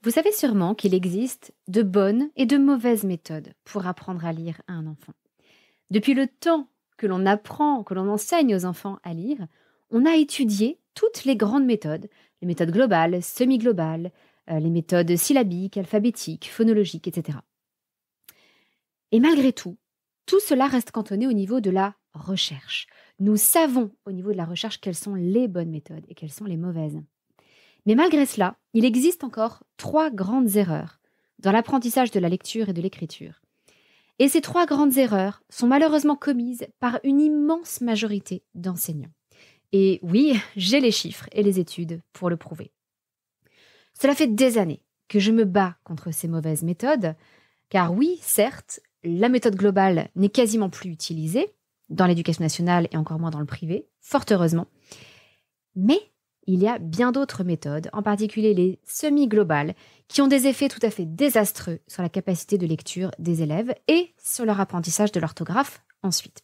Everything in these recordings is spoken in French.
Vous savez sûrement qu'il existe de bonnes et de mauvaises méthodes pour apprendre à lire à un enfant. Depuis le temps que l'on apprend, que l'on enseigne aux enfants à lire, on a étudié toutes les grandes méthodes, les méthodes globales, semi-globales, les méthodes syllabiques, alphabétiques, phonologiques, etc. Et malgré tout, tout cela reste cantonné au niveau de la recherche. Nous savons au niveau de la recherche quelles sont les bonnes méthodes et quelles sont les mauvaises. Mais malgré cela, il existe encore 3 grandes erreurs dans l'apprentissage de la lecture et de l'écriture. Et ces 3 grandes erreurs sont malheureusement commises par une immense majorité d'enseignants. Et oui, j'ai les chiffres et les études pour le prouver. Cela fait des années que je me bats contre ces mauvaises méthodes, car oui, certes, la méthode globale n'est quasiment plus utilisée dans l'éducation nationale et encore moins dans le privé, fort heureusement. Mais il y a bien d'autres méthodes, en particulier les semi-globales, qui ont des effets tout à fait désastreux sur la capacité de lecture des élèves et sur leur apprentissage de l'orthographe ensuite.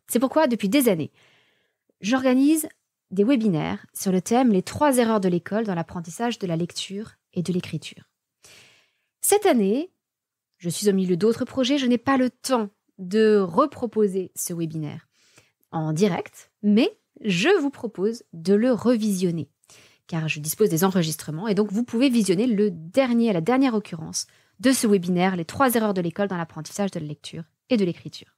C'est pourquoi, depuis des années, j'organise des webinaires sur le thème « Les 3 erreurs de l'école dans l'apprentissage de la lecture et de l'écriture ». Cette année, je suis au milieu d'autres projets, je n'ai pas le temps de reproposer ce webinaire en direct, mais je vous propose de le revisionner, car je dispose des enregistrements et donc vous pouvez visionner la dernière occurrence de ce webinaire, les 3 erreurs de l'école dans l'apprentissage de la lecture et de l'écriture.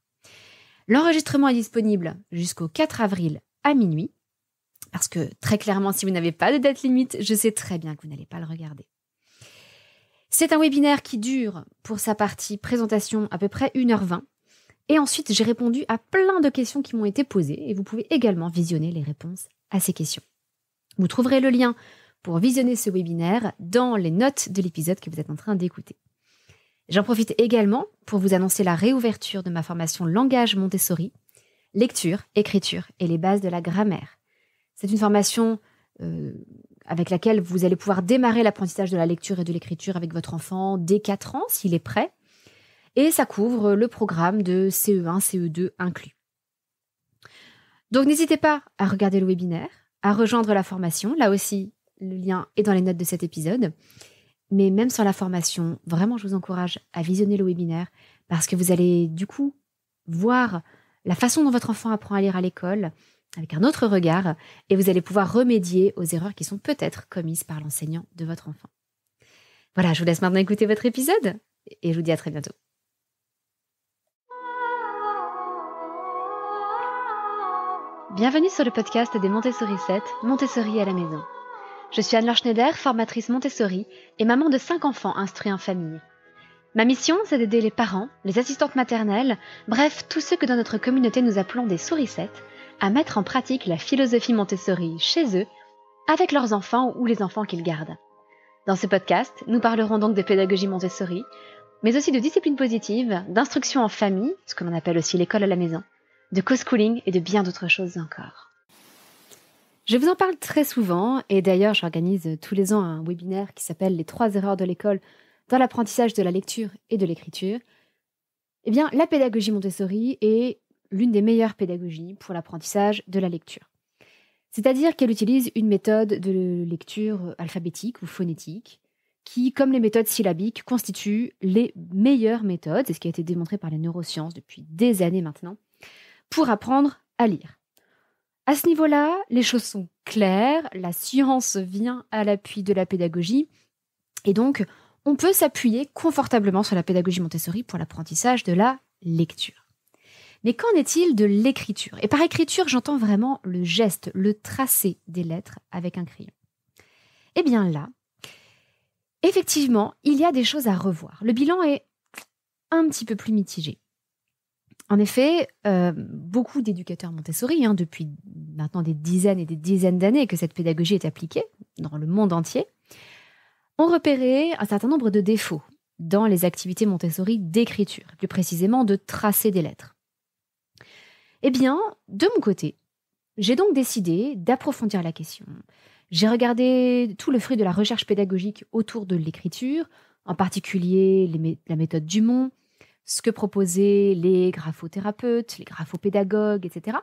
L'enregistrement est disponible jusqu'au 4 avril à minuit, parce que très clairement, si vous n'avez pas de date limite, je sais très bien que vous n'allez pas le regarder. C'est un webinaire qui dure, pour sa partie présentation, à peu près 1h20. Et ensuite, j'ai répondu à plein de questions qui m'ont été posées et vous pouvez également visionner les réponses à ces questions. Vous trouverez le lien pour visionner ce webinaire dans les notes de l'épisode que vous êtes en train d'écouter. J'en profite également pour vous annoncer la réouverture de ma formation Langage Montessori, lecture, écriture et les bases de la grammaire. C'est une formation avec laquelle vous allez pouvoir démarrer l'apprentissage de la lecture et de l'écriture avec votre enfant dès 4 ans, s'il est prêt. Et ça couvre le programme de CE1, CE2 inclus. Donc n'hésitez pas à regarder le webinaire, à rejoindre la formation. Là aussi, le lien est dans les notes de cet épisode. Mais même sans la formation, vraiment, je vous encourage à visionner le webinaire parce que vous allez du coup voir la façon dont votre enfant apprend à lire à l'école avec un autre regard et vous allez pouvoir remédier aux erreurs qui sont peut-être commises par l'enseignant de votre enfant. Voilà, je vous laisse maintenant écouter votre épisode et je vous dis à très bientôt. Bienvenue sur le podcast des Montessori 7, Montessori à la maison. Je suis Anne-Laure Schneider, formatrice Montessori et maman de 5 enfants instruits en famille. Ma mission, c'est d'aider les parents, les assistantes maternelles, bref, tous ceux que dans notre communauté nous appelons des souricettes, à mettre en pratique la philosophie Montessori chez eux, avec leurs enfants ou les enfants qu'ils gardent. Dans ce podcast, nous parlerons donc de pédagogie Montessori, mais aussi de discipline positive, d'instruction en famille, ce que l'on appelle aussi l'école à la maison, de co-schooling et de bien d'autres choses encore. Je vous en parle très souvent et d'ailleurs j'organise tous les ans un webinaire qui s'appelle « Les 3 erreurs de l'école dans l'apprentissage de la lecture et de l'écriture ». Eh bien, la pédagogie Montessori est l'une des meilleures pédagogies pour l'apprentissage de la lecture. C'est-à-dire qu'elle utilise une méthode de lecture alphabétique ou phonétique qui, comme les méthodes syllabiques, constituent les meilleures méthodes, c'est ce qui a été démontré par les neurosciences depuis des années maintenant, pour apprendre à lire. À ce niveau-là, les choses sont claires, la science vient à l'appui de la pédagogie, et donc on peut s'appuyer confortablement sur la pédagogie Montessori pour l'apprentissage de la lecture. Mais qu'en est-il de l'écriture ? Et par écriture, j'entends vraiment le geste, le tracé des lettres avec un crayon. Eh bien là, effectivement, il y a des choses à revoir. Le bilan est un petit peu plus mitigé. En effet, beaucoup d'éducateurs Montessori, depuis maintenant des dizaines et des dizaines d'années que cette pédagogie est appliquée dans le monde entier, ont repéré un certain nombre de défauts dans les activités Montessori d'écriture, plus précisément de tracer des lettres. Eh bien, de mon côté, j'ai donc décidé d'approfondir la question. J'ai regardé tout le fruit de la recherche pédagogique autour de l'écriture, en particulier la méthode Dumont, ce que proposaient les graphothérapeutes, les graphopédagogues, etc.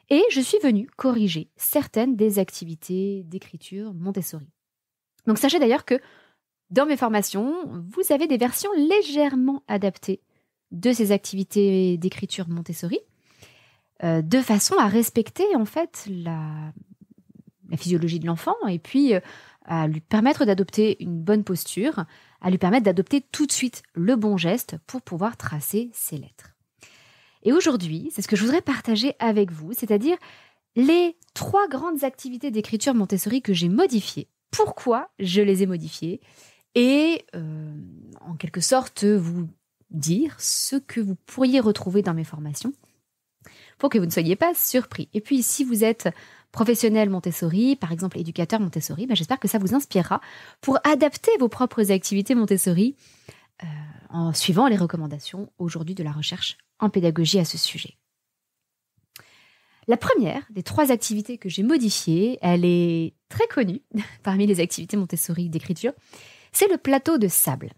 Et je suis venue corriger certaines des activités d'écriture Montessori. Donc sachez d'ailleurs que Dans mes formations, vous avez des versions légèrement adaptées de ces activités d'écriture Montessori, de façon à respecter en fait la physiologie de l'enfant et puis à lui permettre d'adopter une bonne posture, à lui permettre d'adopter tout de suite le bon geste pour pouvoir tracer ses lettres. Et aujourd'hui, c'est ce que je voudrais partager avec vous, c'est-à-dire les 3 grandes activités d'écriture Montessori que j'ai modifiées. Pourquoi je les ai modifiées et en quelque sorte vous dire ce que vous pourriez retrouver dans mes formations pour que vous ne soyez pas surpris. Et puis si vous êtes professionnel Montessori, par exemple éducateur Montessori, j'espère que ça vous inspirera pour adapter vos propres activités Montessori en suivant les recommandations aujourd'hui de la recherche en pédagogie à ce sujet. La première des 3 activités que j'ai modifiées, elle est très connue parmi les activités Montessori d'écriture, c'est le plateau de sable.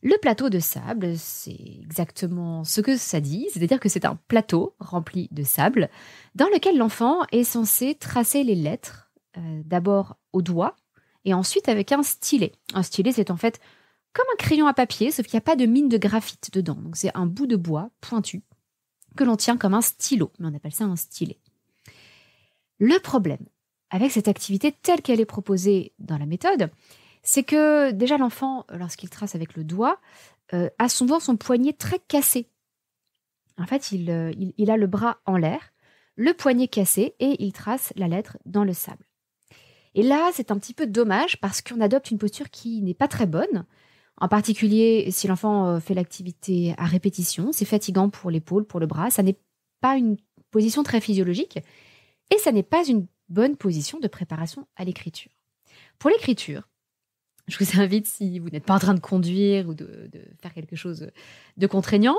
Le plateau de sable, c'est exactement ce que ça dit, c'est-à-dire que c'est un plateau rempli de sable dans lequel l'enfant est censé tracer les lettres, d'abord au doigt et ensuite avec un stylet. Un stylet, c'est en fait comme un crayon à papier, sauf qu'il n'y a pas de mine de graphite dedans. Donc c'est un bout de bois pointu que l'on tient comme un stylo, mais on appelle ça un stylet. Le problème avec cette activité telle qu'elle est proposée dans la méthode, c'est que déjà l'enfant, lorsqu'il trace avec le doigt, a souvent son poignet très cassé. En fait, il a le bras en l'air, le poignet cassé, et il trace la lettre dans le sable. Et là, c'est un petit peu dommage parce qu'on adopte une posture qui n'est pas très bonne. En particulier, si l'enfant fait l'activité à répétition, c'est fatigant pour l'épaule, pour le bras. Ça n'est pas une position très physiologique et ça n'est pas une bonne position de préparation à l'écriture. Pour l'écriture, je vous invite, si vous n'êtes pas en train de conduire ou de faire quelque chose de contraignant,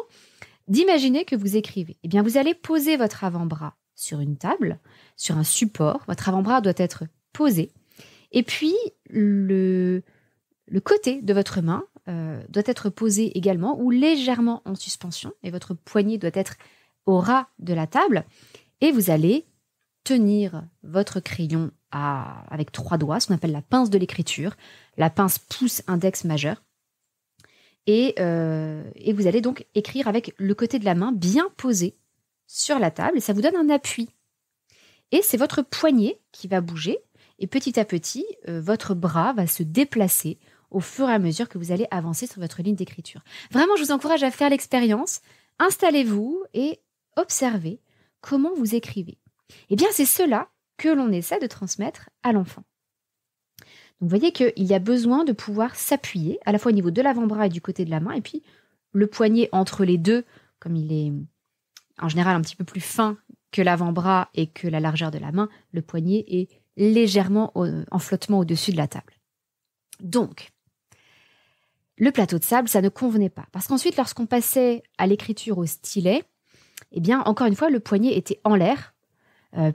d'imaginer que vous écrivez. Eh bien, vous allez poser votre avant-bras sur une table, sur un support. Votre avant-bras doit être posé. Et puis, le côté de votre main doit être posé également ou légèrement en suspension. Et votre poignet doit être au ras de la table. Et vous allez tenir votre crayon avec 3 doigts, ce qu'on appelle la pince de l'écriture, la pince pouce index majeur. Et vous allez donc écrire avec le côté de la main bien posé sur la table. Et ça vous donne un appui. Et c'est votre poignet qui va bouger. Et petit à petit, votre bras va se déplacer au fur et à mesure que vous allez avancer sur votre ligne d'écriture. Vraiment, je vous encourage à faire l'expérience. Installez-vous et observez comment vous écrivez. Eh bien, c'est cela que l'on essaie de transmettre à l'enfant. Donc, vous voyez qu'il y a besoin de pouvoir s'appuyer à la fois au niveau de l'avant-bras et du côté de la main, et puis le poignet entre les deux, comme il est en général un petit peu plus fin que l'avant-bras et que la largeur de la main, le poignet est légèrement en flottement au-dessus de la table. Donc, le plateau de sable, ça ne convenait pas. Parce qu'ensuite, lorsqu'on passait à l'écriture au stylet, eh bien, encore une fois, le poignet était en l'air,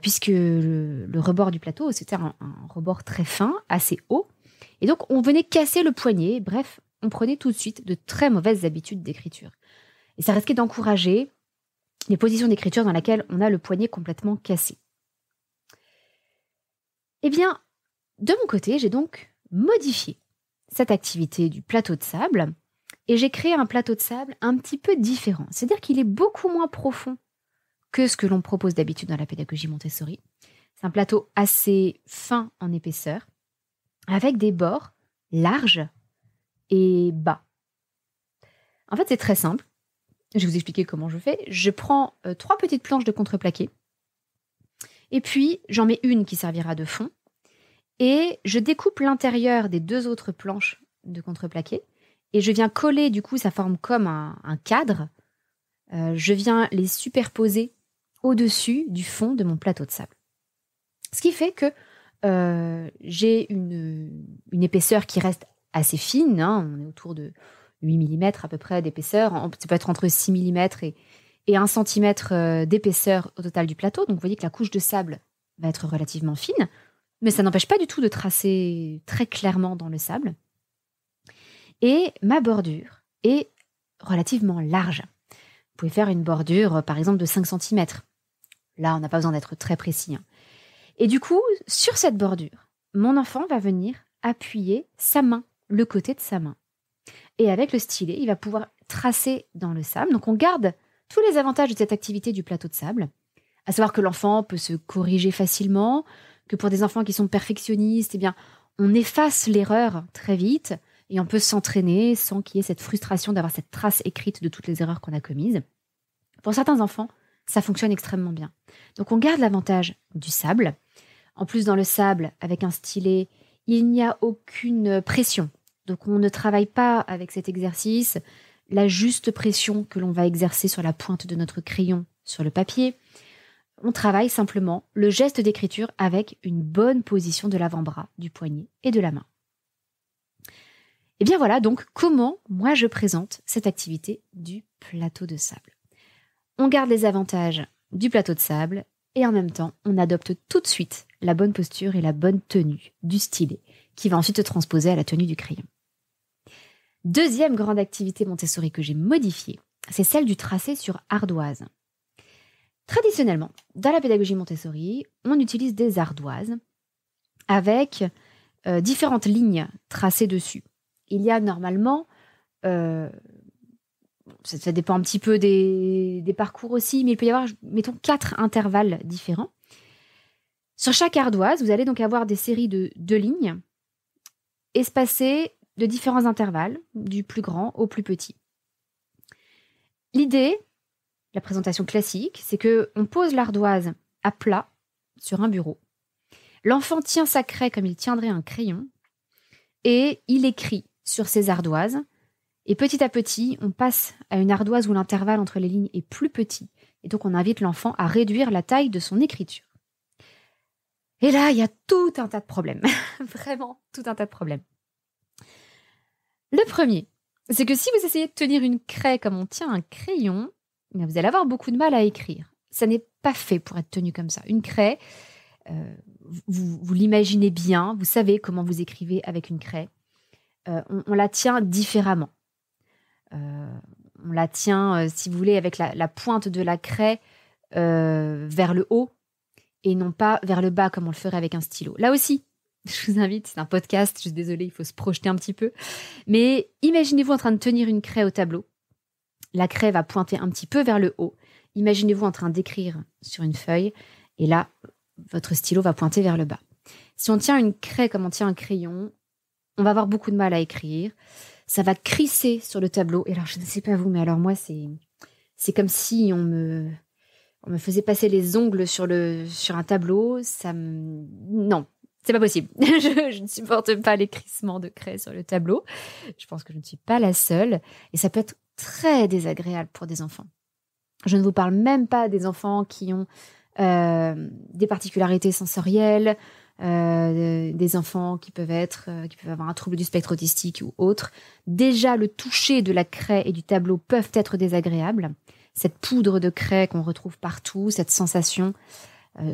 puisque le rebord du plateau, c'était un rebord très fin, assez haut. Et donc, on venait casser le poignet. Bref, on prenait tout de suite de très mauvaises habitudes d'écriture. Et ça risquait d'encourager les positions d'écriture dans lesquelles on a le poignet complètement cassé. Eh bien, de mon côté, j'ai donc modifié cette activité du plateau de sable et j'ai créé un plateau de sable un petit peu différent. C'est-à-dire qu'il est beaucoup moins profond que ce que l'on propose d'habitude dans la pédagogie Montessori. C'est un plateau assez fin en épaisseur, avec des bords larges et bas. En fait, c'est très simple. Je vais vous expliquer comment je fais. Je prends 3 petites planches de contreplaqué, et puis j'en mets une qui servira de fond, et je découpe l'intérieur des 2 autres planches de contreplaqué, et je viens coller, du coup, ça forme comme un cadre. Je viens les superposer au-dessus du fond de mon plateau de sable. Ce qui fait que j'ai une épaisseur qui reste assez fine, hein, on est autour de 8 mm à peu près d'épaisseur, ça peut être entre 6 mm et 1 cm d'épaisseur au total du plateau, donc vous voyez que la couche de sable va être relativement fine, mais ça n'empêche pas du tout de tracer très clairement dans le sable. Et ma bordure est relativement large. Vous pouvez faire une bordure, par exemple, de 5 cm. Là, on n'a pas besoin d'être très précis. Et du coup, sur cette bordure, mon enfant va venir appuyer sa main le côté de sa main. Et avec le stylet, il va pouvoir tracer dans le sable. Donc on garde tous les avantages de cette activité du plateau de sable, à savoir que l'enfant peut se corriger facilement, que pour des enfants qui sont perfectionnistes, eh bien, on efface l'erreur très vite et on peut s'entraîner sans qu'il y ait cette frustration d'avoir cette trace écrite de toutes les erreurs qu'on a commises. Pour certains enfants, ça fonctionne extrêmement bien. Donc on garde l'avantage du sable. En plus, dans le sable, avec un stylet, il n'y a aucune pression. Donc on ne travaille pas avec cet exercice la juste pression que l'on va exercer sur la pointe de notre crayon sur le papier. On travaille simplement le geste d'écriture avec une bonne position de l'avant-bras, du poignet et de la main. Et bien voilà donc comment moi je présente cette activité du plateau de sable. On garde les avantages du plateau de sable et en même temps on adopte tout de suite la bonne posture et la bonne tenue du stylet qui va ensuite se transposer à la tenue du crayon. Deuxième grande activité Montessori que j'ai modifiée, c'est celle du tracé sur ardoise. Traditionnellement, dans la pédagogie Montessori, on utilise des ardoises avec différentes lignes tracées dessus. Il y a normalement, ça dépend un petit peu des parcours aussi, mais il peut y avoir, mettons, 4 intervalles différents. Sur chaque ardoise, vous allez donc avoir des séries de 2 lignes espacées de différents intervalles, du plus grand au plus petit. L'idée, la présentation classique, c'est qu'on pose l'ardoise à plat sur un bureau. L'enfant tient sa craie comme il tiendrait un crayon et il écrit sur ses ardoises. Et petit à petit, on passe à une ardoise où l'intervalle entre les lignes est plus petit. Et donc, on invite l'enfant à réduire la taille de son écriture. Et là, il y a tout un tas de problèmes. Vraiment, tout un tas de problèmes. Le premier, c'est que si vous essayez de tenir une craie comme on tient un crayon, vous allez avoir beaucoup de mal à écrire. Ça n'est pas fait pour être tenu comme ça. Une craie, vous l'imaginez bien, vous savez comment vous écrivez avec une craie. On la tient différemment. On la tient, si vous voulez, avec la pointe de la craie vers le haut et non pas vers le bas comme on le ferait avec un stylo. Là aussi, je vous invite, c'est un podcast, je suis désolée, il faut se projeter un petit peu. Mais imaginez-vous en train de tenir une craie au tableau. La craie va pointer un petit peu vers le haut. Imaginez-vous en train d'écrire sur une feuille et là, votre stylo va pointer vers le bas. Si on tient une craie comme on tient un crayon, on va avoir beaucoup de mal à écrire. Ça va crisser sur le tableau. Et alors, je ne sais pas vous, mais alors moi, c'est comme si on me faisait passer les ongles sur un tableau. Non, c'est pas possible. Je ne supporte pas les crissements de craie sur le tableau. Je pense que je ne suis pas la seule. Et ça peut être très désagréable pour des enfants. Je ne vous parle même pas des enfants qui ont des particularités sensorielles, des enfants qui peuvent avoir un trouble du spectre autistique ou autre. Déjà, le toucher de la craie et du tableau peuvent être désagréables. Cette poudre de craie qu'on retrouve partout, cette sensation,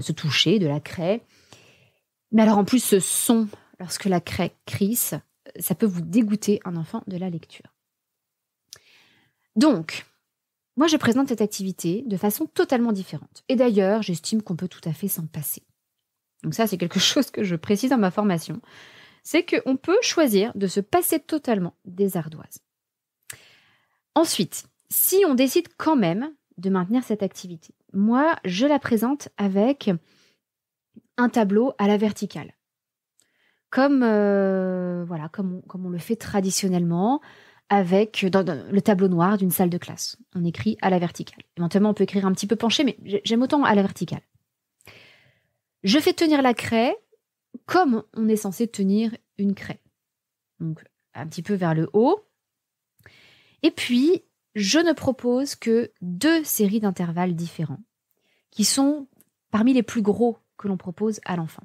ce toucher de la craie. Mais alors en plus, ce son, lorsque la craie crisse, ça peut vous dégoûter un enfant de la lecture. Donc, moi, je présente cette activité de façon totalement différente. Et d'ailleurs, j'estime qu'on peut tout à fait s'en passer. Donc ça, c'est quelque chose que je précise dans ma formation. C'est qu'on peut choisir de se passer totalement des ardoises. Ensuite, si on décide quand même de maintenir cette activité, moi, je la présente avec un tableau à la verticale. Comme on le fait traditionnellement, avec dans le tableau noir d'une salle de classe. On écrit à la verticale. Éventuellement, on peut écrire un petit peu penché, mais j'aime autant à la verticale. Je fais tenir la craie comme on est censé tenir une craie. Donc, un petit peu vers le haut. Et puis, je ne propose que 2 séries d'intervalles différents, qui sont parmi les plus gros que l'on propose à l'enfant.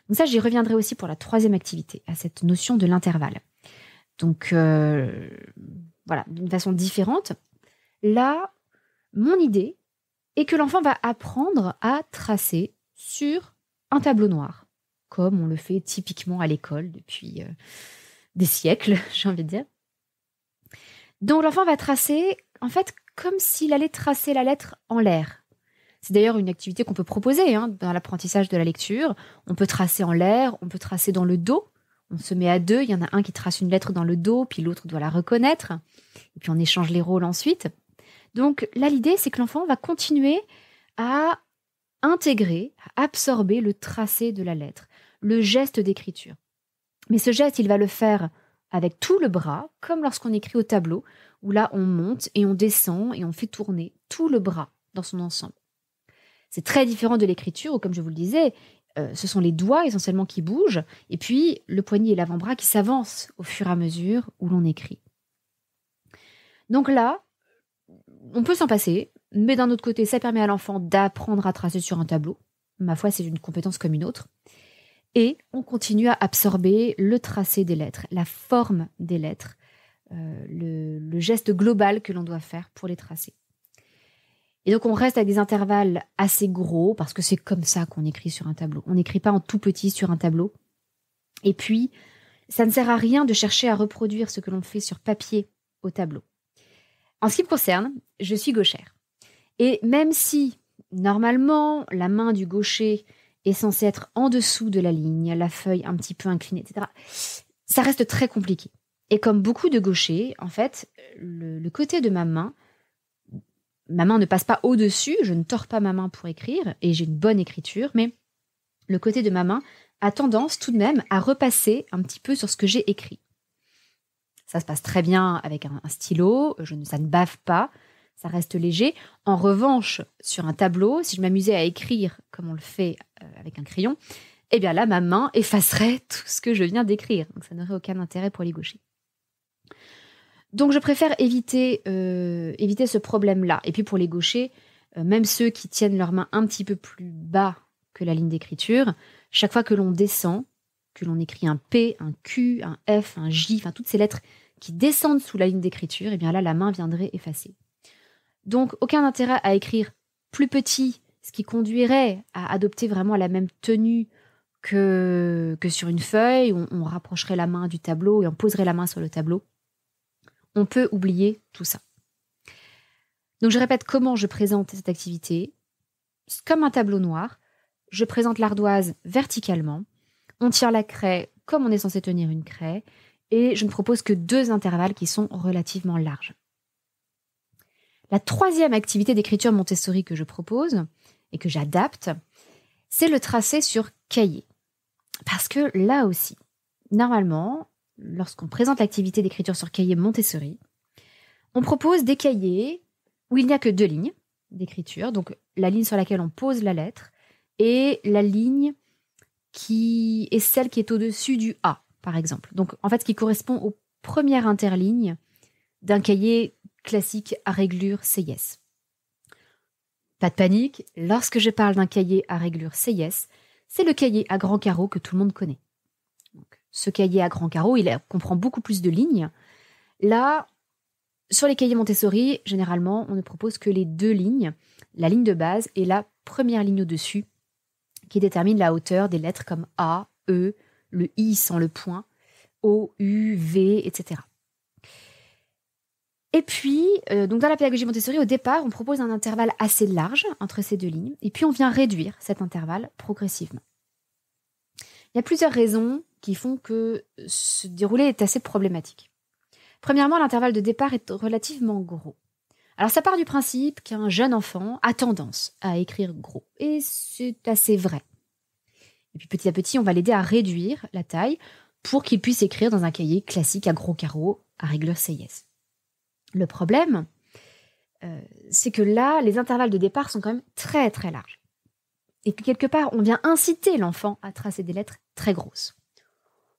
Donc ça, j'y reviendrai aussi pour la 3e activité, à cette notion de l'intervalle. Donc, d'une façon différente. Là, mon idée est que l'enfant va apprendre à tracer sur un tableau noir, comme on le fait typiquement à l'école depuis des siècles, j'ai envie de dire. Donc, l'enfant va tracer, en fait, comme s'il allait tracer la lettre en l'air. C'est d'ailleurs une activité qu'on peut proposer dans l'apprentissage de la lecture. On peut tracer en l'air, on peut tracer dans le dos. On se met à deux, il y en a un qui trace une lettre dans le dos, puis l'autre doit la reconnaître, et puis on échange les rôles ensuite. Donc là, l'idée, c'est que l'enfant va continuer à intégrer, à absorber le tracé de la lettre, le geste d'écriture. Mais ce geste, il va le faire avec tout le bras, comme lorsqu'on écrit au tableau, où là, on monte et on descend et on fait tourner tout le bras dans son ensemble. C'est très différent de l'écriture, où, comme je vous le disais, ce sont les doigts essentiellement qui bougent, et puis le poignet et l'avant-bras qui s'avancent au fur et à mesure où l'on écrit. Donc là, on peut s'en passer, mais d'un autre côté, ça permet à l'enfant d'apprendre à tracer sur un tableau. Ma foi, c'est une compétence comme une autre. Et on continue à absorber le tracé des lettres, la forme des lettres, le geste global que l'on doit faire pour les tracer. Et donc on reste avec des intervalles assez gros, parce que c'est comme ça qu'on écrit sur un tableau. On n'écrit pas en tout petit sur un tableau. Et puis, ça ne sert à rien de chercher à reproduire ce que l'on fait sur papier au tableau. En ce qui me concerne, je suis gauchère. Et même si, normalement, la main du gaucher est censée être en dessous de la ligne, la feuille un petit peu inclinée, etc., ça reste très compliqué. Et comme beaucoup de gauchers, en fait, le côté de ma main ne passe pas au-dessus, je ne tords pas ma main pour écrire, et j'ai une bonne écriture, mais le côté de ma main a tendance tout de même à repasser un petit peu sur ce que j'ai écrit. Ça se passe très bien avec un stylo, ça ne bave pas, ça reste léger. En revanche, sur un tableau, si je m'amusais à écrire comme on le fait avec un crayon, eh bien là, ma main effacerait tout ce que je viens d'écrire. Donc ça n'aurait aucun intérêt pour les gauchers. Donc je préfère éviter ce problème-là. Et puis pour les gauchers, même ceux qui tiennent leurs mains un petit peu plus bas que la ligne d'écriture, chaque fois que l'on descend, que l'on écrit un P, un Q, un F, un J, enfin toutes ces lettres qui descendent sous la ligne d'écriture, et bien là, la main viendrait effacer. Donc, aucun intérêt à écrire plus petit, ce qui conduirait à adopter vraiment la même tenue que sur une feuille, où on rapprocherait la main du tableau et on poserait la main sur le tableau. On peut oublier tout ça. Donc, je répète comment je présente cette activité. Comme un tableau noir, je présente l'ardoise verticalement. On tire la craie comme on est censé tenir une craie. Et je ne propose que 2 intervalles qui sont relativement larges. La 3e activité d'écriture Montessori que je propose et que j'adapte, c'est le tracé sur cahier. Parce que là aussi, normalement, lorsqu'on présente l'activité d'écriture sur cahier Montessori, on propose des cahiers où il n'y a que 2 lignes d'écriture, donc la ligne sur laquelle on pose la lettre et la ligne qui est celle qui est au-dessus du A, par exemple. Donc, en fait, ce qui correspond aux premières interlignes d'un cahier classique à réglure CIS. Pas de panique, lorsque je parle d'un cahier à réglure CIS, c'est le cahier à grands carreaux que tout le monde connaît. Donc, ce cahier à grands carreaux, il comprend beaucoup plus de lignes. Là, sur les cahiers Montessori, généralement, on ne propose que les 2 lignes, la ligne de base et la première ligne au-dessus, qui détermine la hauteur des lettres comme A, E, le I sans le point, O, U, V, etc. Et puis, donc dans la pédagogie Montessori, au départ, on propose un intervalle assez large entre ces 2 lignes, et puis on vient réduire cet intervalle progressivement. Il y a plusieurs raisons qui font que ce déroulé est assez problématique. Premièrement, l'intervalle de départ est relativement gros. Alors ça part du principe qu'un jeune enfant a tendance à écrire gros, et c'est assez vrai. Et puis petit à petit, on va l'aider à réduire la taille pour qu'il puisse écrire dans un cahier classique à gros carreaux à réglure CIS. Le problème, c'est que là, les intervalles de départ sont quand même très très larges. Et que quelque part, on vient inciter l'enfant à tracer des lettres très grosses.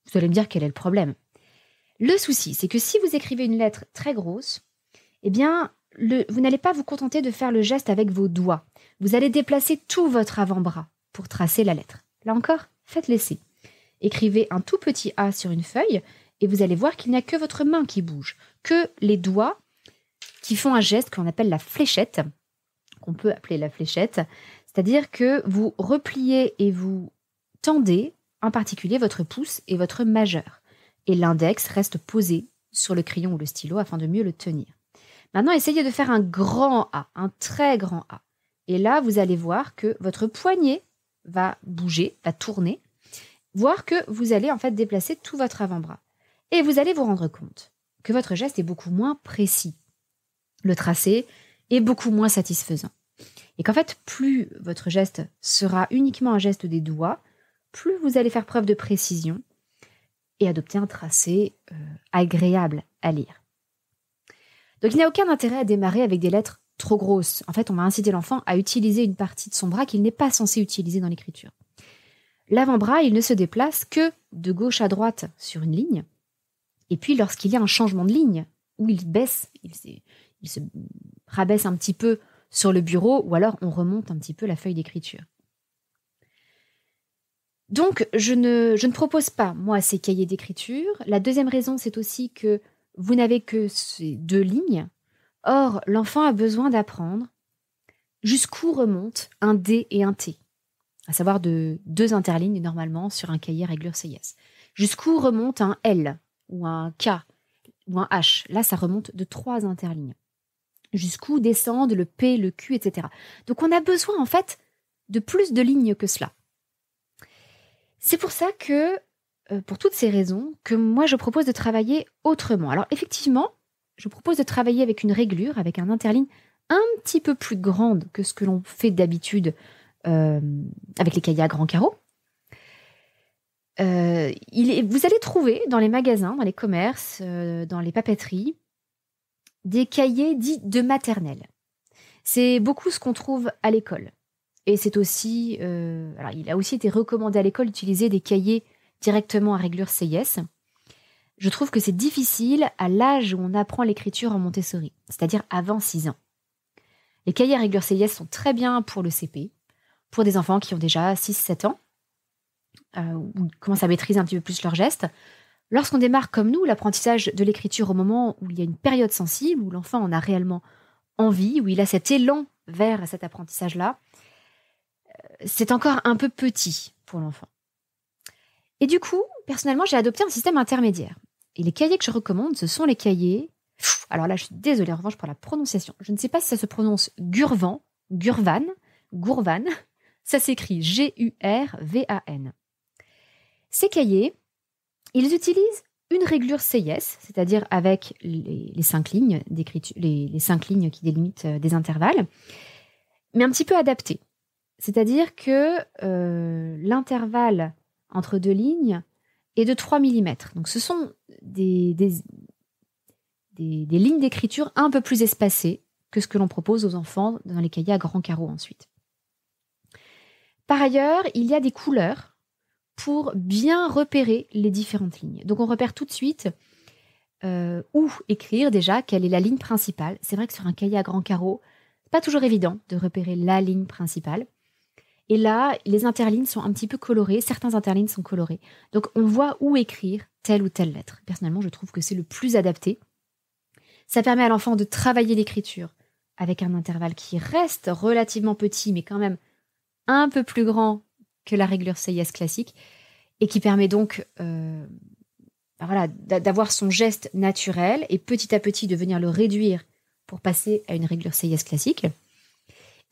Vous allez me dire quel est le problème. Le souci, c'est que si vous écrivez une lettre très grosse, eh bien, vous n'allez pas vous contenter de faire le geste avec vos doigts. Vous allez déplacer tout votre avant-bras pour tracer la lettre. Là encore, faites l'essai. Écrivez un tout petit A sur une feuille et vous allez voir qu'il n'y a que votre main qui bouge, que les doigts qui font un geste qu'on appelle la fléchette, qu'on peut appeler la fléchette, c'est-à-dire que vous repliez et vous tendez en particulier votre pouce et votre majeur. Et l'index reste posé sur le crayon ou le stylo afin de mieux le tenir. Maintenant, essayez de faire un grand A, un très grand A. Et là, vous allez voir que votre poignet va bouger, va tourner, voir que vous allez en fait déplacer tout votre avant-bras. Et vous allez vous rendre compte que votre geste est beaucoup moins précis. Le tracé est beaucoup moins satisfaisant. Et qu'en fait, plus votre geste sera uniquement un geste des doigts, plus vous allez faire preuve de précision et adopter un tracé agréable à lire. Donc il n'y a aucun intérêt à démarrer avec des lettres trop grosses. En fait, on va inciter l'enfant à utiliser une partie de son bras qu'il n'est pas censé utiliser dans l'écriture. L'avant-bras, il ne se déplace que de gauche à droite sur une ligne. Et puis, lorsqu'il y a un changement de ligne, où il baisse, il se rabaisse un petit peu sur le bureau, ou alors on remonte un petit peu la feuille d'écriture. Donc, je ne propose pas, moi, ces cahiers d'écriture. La deuxième raison, c'est aussi que vous n'avez que ces 2 lignes. Or, l'enfant a besoin d'apprendre jusqu'où remontent un D et un T, à savoir de 2 interlignes normalement sur un cahier Réglure CIS. Jusqu'où remonte un L ou un K ou un H. Là, ça remonte de 3 interlignes. Jusqu'où descendent le P, le Q, etc. Donc, on a besoin en fait de plus de lignes que cela. C'est pour ça que, pour toutes ces raisons, que moi je propose de travailler autrement. Alors effectivement, je propose de travailler avec une réglure, avec un interligne un petit peu plus grande que ce que l'on fait d'habitude avec les cahiers à grands carreaux. Vous allez trouver dans les magasins, dans les commerces, dans les papeteries, des cahiers dits de maternelle. C'est beaucoup ce qu'on trouve à l'école. Et c'est aussi, alors il a aussi été recommandé à l'école d'utiliser des cahiers directement à réglure CIS. Je trouve que c'est difficile à l'âge où on apprend l'écriture en Montessori, c'est-à-dire avant 6 ans. Les cahiers à réglure CIS sont très bien pour le CP, pour des enfants qui ont déjà 6-7 ans, ou commencent à maîtriser un petit peu plus leurs gestes. Lorsqu'on démarre comme nous l'apprentissage de l'écriture au moment où il y a une période sensible, où l'enfant en a réellement envie, où il a cet élan vers cet apprentissage-là, c'est encore un peu petit pour l'enfant. Et du coup, personnellement, j'ai adopté un système intermédiaire. Et les cahiers que je recommande, ce sont les cahiers... Alors là, je suis désolée en revanche pour la prononciation. Je ne sais pas si ça se prononce Gurvan, Gurvan. Ça s'écrit G-U-R-V-A-N. Ces cahiers, ils utilisent une réglure CIS, c'est-à-dire avec les 5 lignes d'écriture, les 5 lignes qui délimitent des intervalles, mais un petit peu adaptées. C'est-à-dire que l'intervalle entre 2 lignes est de 3 mm. Donc ce sont des lignes d'écriture un peu plus espacées que ce que l'on propose aux enfants dans les cahiers à grands carreaux ensuite. Par ailleurs, il y a des couleurs pour bien repérer les différentes lignes. Donc on repère tout de suite où écrire déjà, quelle est la ligne principale. C'est vrai que sur un cahier à grands carreaux, c'est pas toujours évident de repérer la ligne principale. Et là, les interlignes sont un petit peu colorées. Certains interlignes sont colorées. Donc, on voit où écrire telle ou telle lettre. Personnellement, je trouve que c'est le plus adapté. Ça permet à l'enfant de travailler l'écriture avec un intervalle qui reste relativement petit, mais quand même un peu plus grand que la réglure CIS classique, et qui permet donc d'avoir son geste naturel et petit à petit de venir le réduire pour passer à une réglure CIS classique.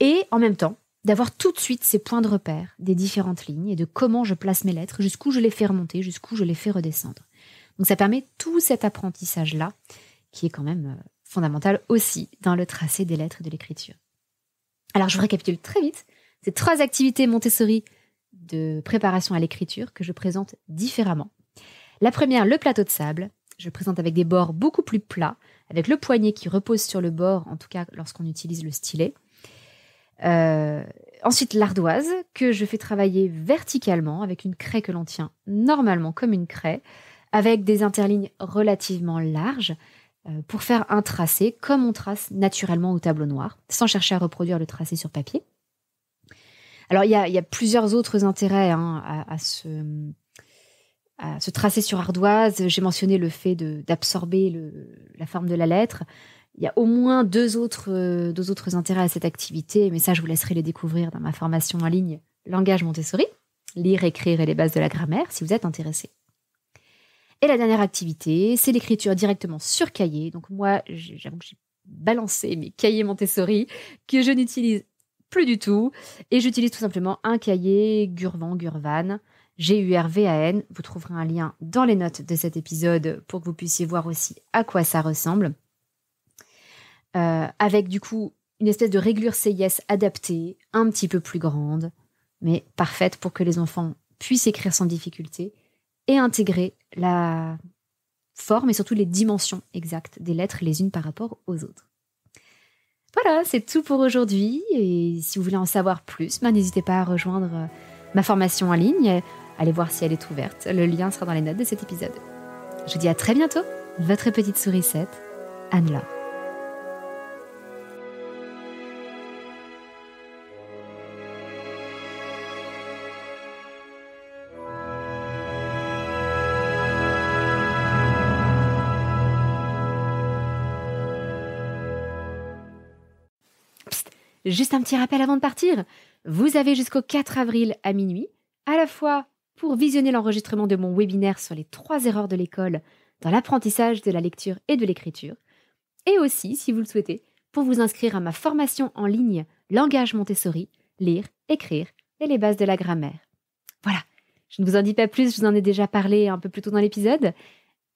Et en même temps, d'avoir tout de suite ces points de repère des différentes lignes et de comment je place mes lettres, jusqu'où je les fais remonter, jusqu'où je les fais redescendre. Donc ça permet tout cet apprentissage-là, qui est quand même fondamental aussi dans le tracé des lettres et de l'écriture. Alors je vous récapitule très vite ces 3 activités Montessori de préparation à l'écriture que je présente différemment. La première, le plateau de sable. Je présente avec des bords beaucoup plus plats, avec le poignet qui repose sur le bord, en tout cas lorsqu'on utilise le stylet. Ensuite, l'ardoise, que je fais travailler verticalement avec une craie que l'on tient normalement comme une craie, avec des interlignes relativement larges pour faire un tracé comme on trace naturellement au tableau noir, sans chercher à reproduire le tracé sur papier. Alors, il y a plusieurs autres intérêts à se tracer sur ardoise. J'ai mentionné le fait d'absorber la forme de la lettre. Il y a au moins 2 autres intérêts à cette activité, mais ça, je vous laisserai les découvrir dans ma formation en ligne Langage Montessori, lire, écrire et les bases de la grammaire, si vous êtes intéressé. Et la dernière activité, c'est l'écriture directement sur cahier. Donc moi, j'avoue que j'ai balancé mes cahiers Montessori que je n'utilise plus du tout, et j'utilise tout simplement un cahier Gurvan. GURVAN. Vous trouverez un lien dans les notes de cet épisode pour que vous puissiez voir aussi à quoi ça ressemble. Avec du coup une espèce de réglure CIS adaptée, un petit peu plus grande, mais parfaite pour que les enfants puissent écrire sans difficulté et intégrer la forme et surtout les dimensions exactes des lettres les unes par rapport aux autres. Voilà, c'est tout pour aujourd'hui. Et si vous voulez en savoir plus, n'hésitez pas à rejoindre ma formation en ligne. Allez voir si elle est ouverte. Le lien sera dans les notes de cet épisode. Je vous dis à très bientôt. Votre petite sourisette, Anne-Laure. Juste un petit rappel avant de partir. Vous avez jusqu'au 4 avril à minuit, à la fois pour visionner l'enregistrement de mon webinaire sur les 3 erreurs de l'école dans l'apprentissage de la lecture et de l'écriture, et aussi, si vous le souhaitez, pour vous inscrire à ma formation en ligne Langage Montessori, lire, écrire et les bases de la grammaire. Voilà, je ne vous en dis pas plus, je vous en ai déjà parlé un peu plus tôt dans l'épisode,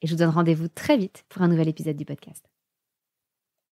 et je vous donne rendez-vous très vite pour un nouvel épisode du podcast.